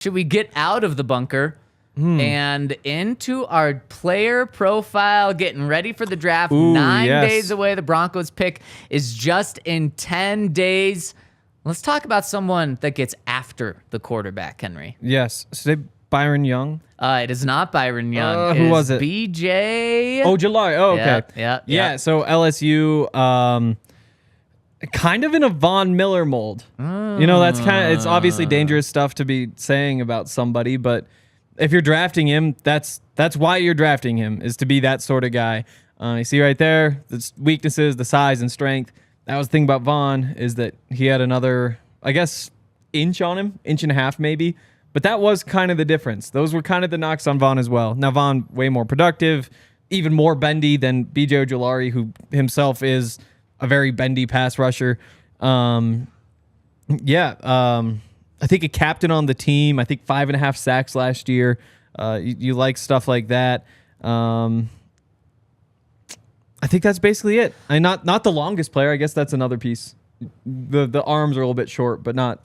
should we get out of the bunker and into our player profile, getting ready for the draft? Ooh, 9 yes. days away. The Broncos pick is just in 10 days. Let's talk about someone that gets after the quarterback, Henry. Yes. So Byron Young? It is not Byron Young. Who was it? BJ Ojulari. Oh, okay. Yeah. So LSU, kind of in a Von Miller mold. That's it's obviously dangerous stuff to be saying about somebody, but if you're drafting him, that's why you're drafting him, is to be that sort of guy. You see right there, the weaknesses, the size and strength. That was the thing about Von, is that he had another, I guess, inch on him, inch and a half maybe. But that was kind of the difference. Those were kind of the knocks on Von as well. Now Von, way more productive, even more bendy than BJ Ojulari, who himself is a very bendy pass rusher. I think a captain on the team. I think 5.5 sacks last year. You like stuff like that. I think that's basically it. Not the longest player. I guess that's another piece. The arms are a little bit short, but not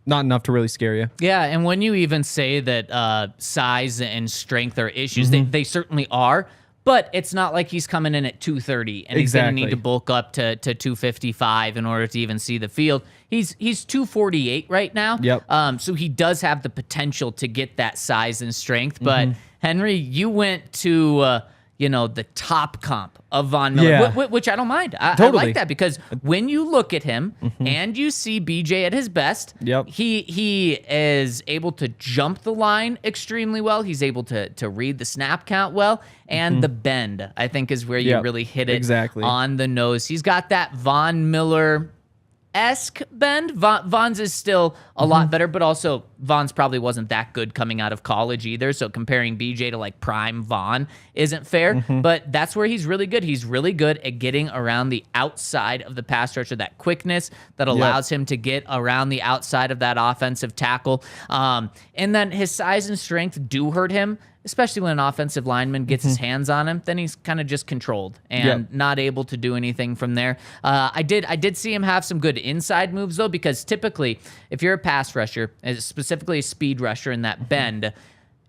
enough to really scare you. Yeah, and when you even say that size and strength are issues, they certainly are. But it's not like he's coming in at 230 and he's going to need to bulk up to 255 in order to even see the field. He's 248 right now. Yep. So he does have the potential to get that size and strength. But Henry, you went to the top comp of Von Miller, which I don't mind. I like that, because when you look at him and you see BJ at his best, he is able to jump the line extremely well. He's able to read the snap count well, and the bend, I think, is where you really hit it on the nose. He's got that Von Miller-esque bend. Von's is still a lot better, but also Von's probably wasn't that good coming out of college either, so comparing BJ to like prime Von isn't fair, but that's where he's really good. He's really good at getting around the outside of the pass rusher, that quickness that allows him to get around the outside of that offensive tackle, and then his size and strength do hurt him, especially when an offensive lineman gets his hands on him. Then he's kind of just controlled and not able to do anything from there. I did see him have some good inside moves, though, because typically if you're a pass rusher, specifically a speed rusher in that bend,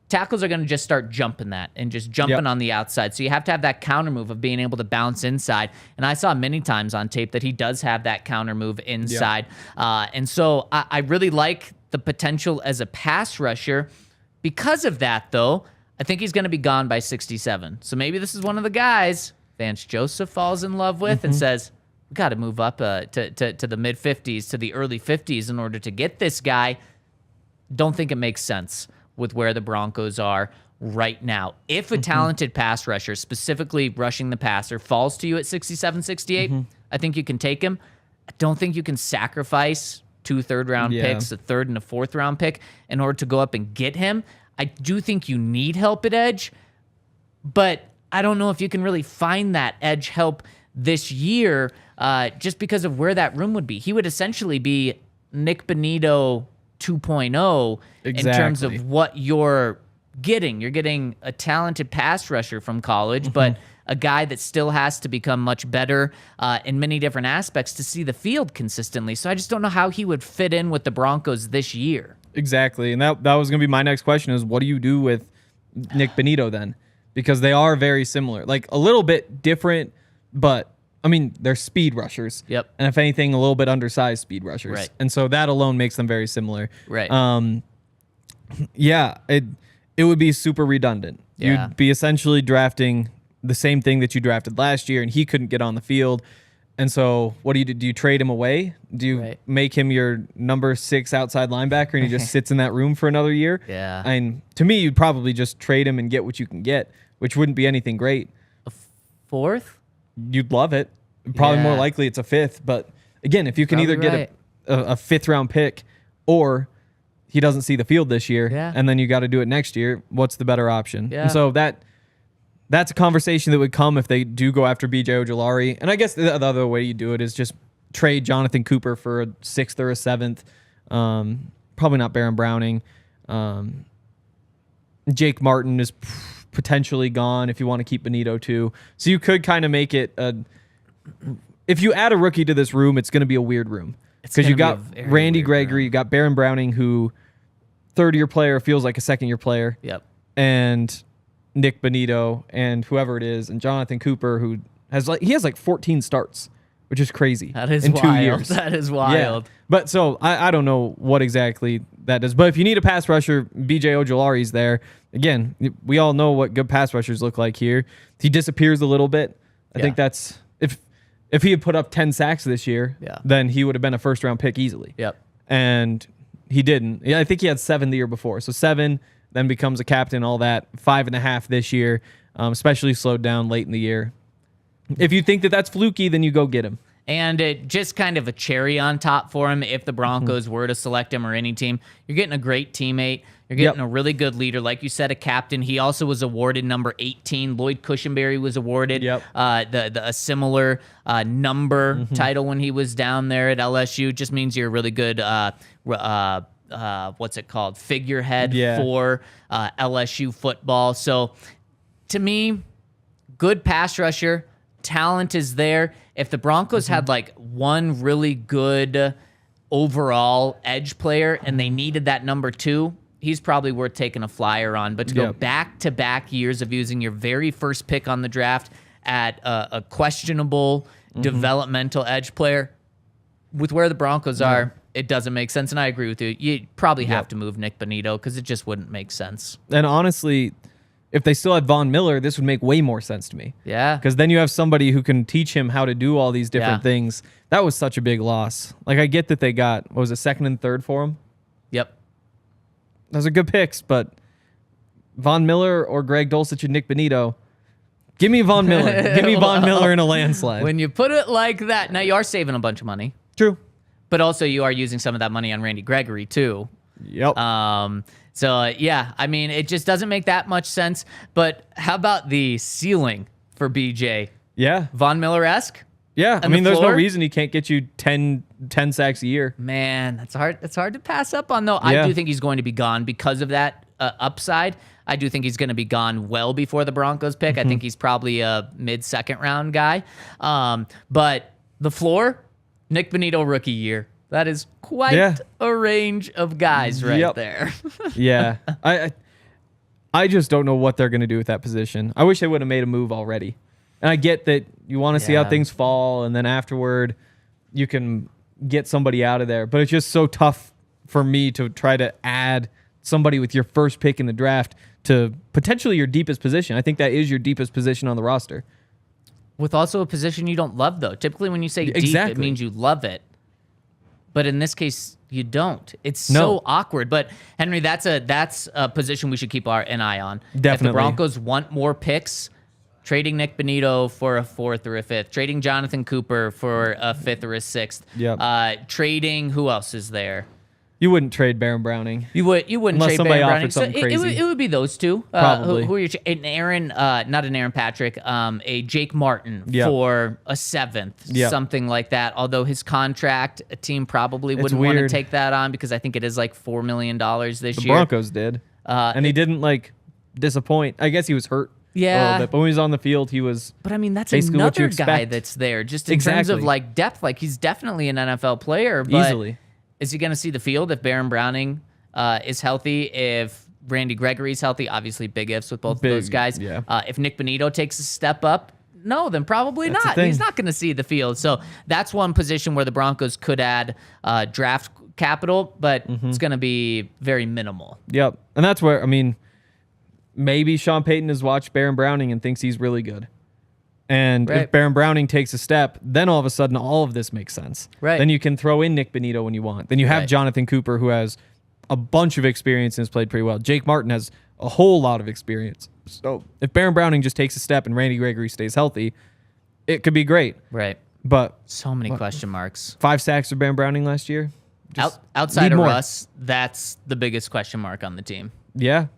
tackles are going to just start jumping that and just jumping on the outside. So you have to have that counter move of being able to bounce inside. And I saw many times on tape that he does have that counter move inside. And so I really like the potential as a pass rusher. Because of that, though, I think he's going to be gone by 67. So maybe this is one of the guys Vance Joseph falls in love with and says, we got to move up to the mid-50s, to the early 50s in order to get this guy. Don't think it makes sense with where the Broncos are right now. If a talented pass rusher, specifically rushing the passer, falls to you at 67, 68, I think you can take him. I don't think you can sacrifice 2 third-round picks, a third and a fourth-round pick, in order to go up and get him. I do think you need help at edge, but I don't know if you can really find that edge help this year just because of where that room would be. He would essentially be Nik Bonitto 2.0 in terms of what you're getting. You're getting a talented pass rusher from college, but a guy that still has to become much better in many different aspects to see the field consistently. So I just don't know how he would fit in with the Broncos this year. Exactly, and that was going to be my next question, is what do you do with Nik Bonitto then? Because they are very similar. Like, a little bit different, but, I mean, they're speed rushers. Yep. And if anything, a little bit undersized speed rushers. Right. And so that alone makes them very similar. Right. It would be super redundant. Yeah. You'd be essentially drafting the same thing that you drafted last year, and he couldn't get on the field. And so what do you do? Do you trade him away? Do you make him your number 6 outside linebacker and he just sits in that room for another year? Yeah. And to me, you'd probably just trade him and get what you can get, which wouldn't be anything great. A 4th? You'd love it. Probably more likely it's a 5th. But again, if you can either get a 5th-round pick or he doesn't see the field this year and then you got to do it next year, what's the better option? Yeah. And so that's a conversation that would come if they do go after BJ Ojulari. And I guess the other way you do it is just trade Jonathan Cooper for a 6th or a 7th. Probably not Baron Browning. Jake Martin is potentially gone if you want to keep Bonitto too. So you could kind of make it if you add a rookie to this room, it's going to be a weird room. Because you got Randy Gregory, you got Baron Browning, who third-year player feels like a second-year player. Yep. And Nik Bonitto and whoever it is, and Jonathan Cooper, who has 14 starts, which is crazy. That is in wild. 2 years. That is wild. Yeah. But so I don't know what exactly that is. But if you need a pass rusher, BJ Ojulari's there. Again, we all know what good pass rushers look like here. He disappears a little bit. I think that's if he had put up 10 sacks this year, then he would have been a first-round pick easily. Yep. And he didn't. Yeah, I think he had 7 the year before. So 7, then becomes a captain, all that. 5.5 this year, especially slowed down late in the year. If you think that that's fluky, then you go get him. And it just kind of a cherry on top for him if the Broncos were to select him or any team. You're getting a great teammate. You're getting a really good leader. Like you said, a captain. He also was awarded number 18. Lloyd Cushenberry was awarded a similar number title when he was down there at LSU. Just means you're a really good, what's it called, figurehead for LSU football. So to me, good pass rusher. Talent is there. If the Broncos had like one really good overall edge player and they needed that number 2, he's probably worth taking a flyer on. But to go back-to-back years of using your very first pick on the draft at a questionable developmental edge player, with where the Broncos are, it doesn't make sense. And I agree with you. You probably have to move Nik Bonitto because it just wouldn't make sense. And honestly, if they still had Von Miller, this would make way more sense to me. Yeah. Because then you have somebody who can teach him how to do all these different things. That was such a big loss. Like, I get that they got, what was it, 2nd and 3rd for him? Yep. Those are good picks, but Von Miller or Greg Dulcich and Nik Bonitto, give me Von Miller. Give me Von Miller in a landslide. When you put it like that, now you are saving a bunch of money. True. But also you are using some of that money on Randy Gregory, too. Yep. Yeah, I mean, it just doesn't make that much sense. But how about the ceiling for BJ? Yeah. Von Miller-esque? Yeah. I mean, there's no reason he can't get you 10 sacks a year. Man, that's hard. That's hard to pass up on, though. I do think he's going to be gone because of that upside. I do think he's going to be gone well before the Broncos pick. I think he's probably a mid-second round guy. But the floor, Nik Bonitto rookie year. That is quite a range of guys right there. Yeah. I just don't know what they're going to do with that position. I wish they would have made a move already. And I get that you want to see how things fall, and then afterward you can get somebody out of there. But it's just so tough for me to try to add somebody with your first pick in the draft to potentially your deepest position. I think that is your deepest position on the roster. With also a position you don't love, though. Typically when you say deep, it means you love it. But in this case, you don't. It's so awkward. But Henry, that's a position we should keep an eye on. Definitely. If the Broncos want more picks, trading Nik Bonitto for a 4th or a 5th, trading Jonathan Cooper for a 5th or a 6th, trading, who else is there? You wouldn't trade Baron Browning. You wouldn't unless trade Baron Browning. So it would be those two. Probably. Who are you? Not an Aaron Patrick. A Jake Martin for a 7th, something like that. Although his contract, a team probably wouldn't want to take that on because I think it is like $4 million this year. The Broncos did, and he didn't disappoint. I guess he was hurt. A little bit, but when he was on the field, he was. But I mean, that's another guy that's there, just in terms of depth. Like, he's definitely an NFL player, but easily. Is he going to see the field if Baron Browning is healthy? If Randy Gregory's healthy? Obviously, big ifs with both of those guys. Yeah. If Nik Bonitto takes a step up, no, then probably not. He's not going to see the field. So that's one position where the Broncos could add draft capital, but it's going to be very minimal. Yep, and that's where, I mean, maybe Sean Payton has watched Baron Browning and thinks he's really good. And if Baron Browning takes a step, then all of a sudden all of this makes sense. Right. Then you can throw in Nik Bonitto when you want. Then you have Jonathan Cooper, who has a bunch of experience and has played pretty well. Jake Martin has a whole lot of experience. So if Baron Browning just takes a step and Randy Gregory stays healthy, it could be great. Right. But so many question marks. 5 sacks for Baron Browning last year. Outside of Russ, that's the biggest question mark on the team. Yeah.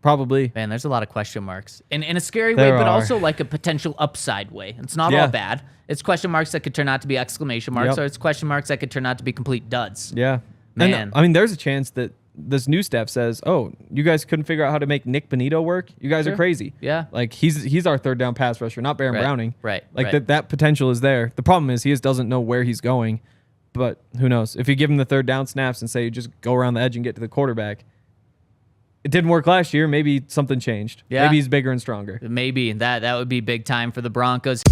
Probably. Man, there's a lot of question marks. In a scary way, but also like a potential upside way. It's not all bad. It's question marks that could turn out to be exclamation marks, or it's question marks that could turn out to be complete duds. Yeah. Man. And, I mean, there's a chance that this new staff says, oh, you guys couldn't figure out how to make Nik Bonitto work? You guys are crazy. Yeah. Like, he's our 3rd down pass rusher, not Baron Browning. Right. Like, that potential is there. The problem is he just doesn't know where he's going. But who knows? If you give him the 3rd down snaps and say, just go around the edge and get to the quarterback, it didn't work last year. Maybe something changed. Maybe he's bigger and stronger. Maybe that would be big time for the Broncos.